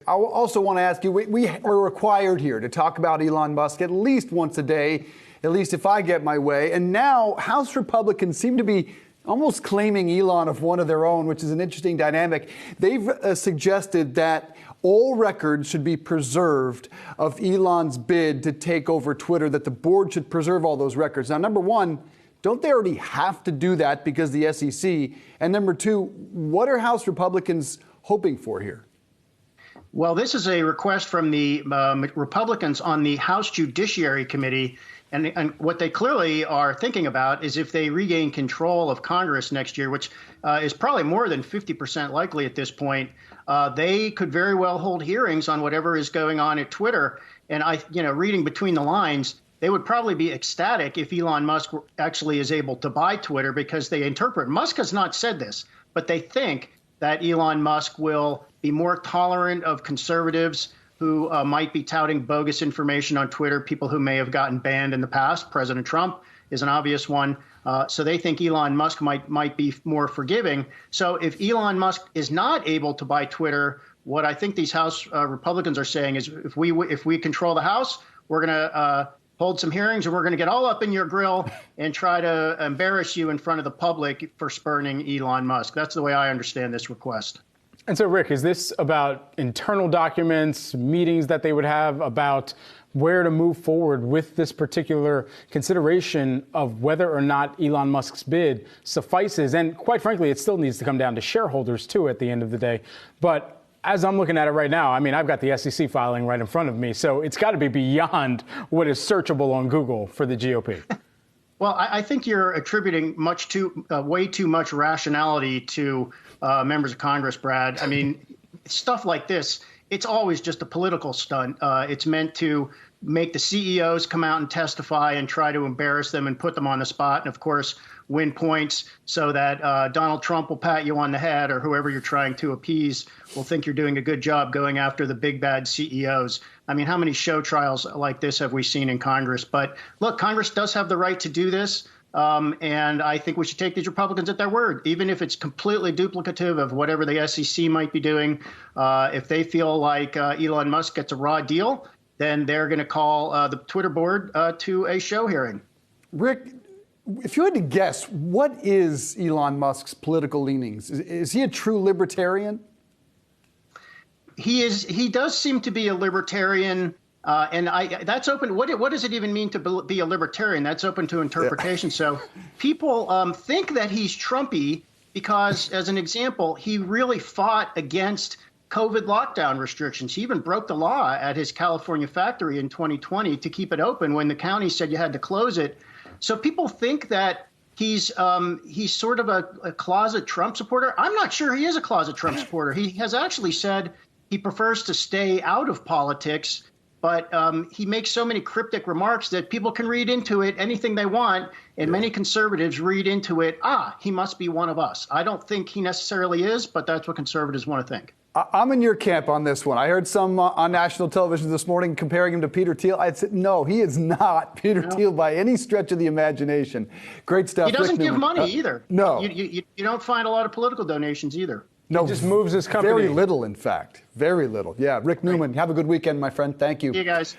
I also want to ask you, we are required here to talk about Elon Musk at least once a day, at least if I get my way. And now House Republicans seem to be almost claiming Elon of one of their own, which is an interesting dynamic. They've suggested that all records should be preserved of Elon's bid to take over Twitter, that the board should preserve all those records. Now, number one, don't they already have to do that because the SEC? And number two, what are House Republicans hoping for here? Well, this is a request from the Republicans on the House Judiciary Committee. And what they clearly are thinking about is if they regain control of Congress next year, which is probably more than 50% likely at this point, they could very well hold hearings on whatever is going on at Twitter. And reading between the lines, they would probably be ecstatic if Elon Musk actually is able to buy Twitter, because they interpret, Musk has not said this, but they think that Elon Musk will be more tolerant of conservatives who might be touting bogus information on Twitter, people who may have gotten banned in the past. President Trump is an obvious one. So they think Elon Musk might be more forgiving. So if Elon Musk is not able to buy Twitter, what I think these House Republicans are saying is if we control the House, we're going to hold some hearings and we're going to get all up in your grill and try to embarrass you in front of the public for spurning Elon Musk. That's the way I understand this request. And so, Rick, is this about internal documents, meetings that they would have about where to move forward with this particular consideration of whether or not Elon Musk's bid suffices? And quite frankly, it still needs to come down to shareholders, too, at the end of the day. But as I'm looking at it right now, I mean, I've got the SEC filing right in front of me, so it's got to be beyond what is searchable on Google for the GOP. Well, I think you're attributing way too much rationality to members of Congress, Brad. I mean, stuff like this, it's always just a political stunt. It's meant to make the CEOs come out and testify and try to embarrass them and put them on the spot. And, of course, win points so that Donald Trump will pat you on the head, or whoever you're trying to appease will think you're doing a good job going after the big bad CEOs. I mean, how many show trials like this have we seen in Congress? But look, Congress does have the right to do this. And I think we should take these Republicans at their word, even if it's completely duplicative of whatever the SEC might be doing. If they feel like Elon Musk gets a raw deal, then they're going to call the Twitter board to a show hearing. Rick, if you had to guess, what is Elon Musk's political leanings? Is he a true libertarian? He is. He does seem to be a libertarian. And that's open. What does it even mean to be a libertarian? That's open to interpretation. Yeah. So people think that he's Trumpy because, as an example, he really fought against COVID lockdown restrictions. He even broke the law at his California factory in 2020 to keep it open when the county said you had to close it. So people think that he's sort of a closet Trump supporter. I'm not sure he is a closet Trump supporter. He has actually said he prefers to stay out of politics. But he makes so many cryptic remarks that people can read into it anything they want. And many conservatives read into it, he must be one of us. I don't think he necessarily is, but that's what conservatives want to think. I'm in your camp on this one. I heard some on national television this morning comparing him to Peter Thiel. I said, no, he is not Peter Thiel by any stretch of the imagination. Great stuff. He doesn't give money either. No. You don't find a lot of political donations either. No, he just moves his company. Very little, in fact. Very little. Yeah, Rick Newman, have a good weekend, my friend. Thank you. See you guys.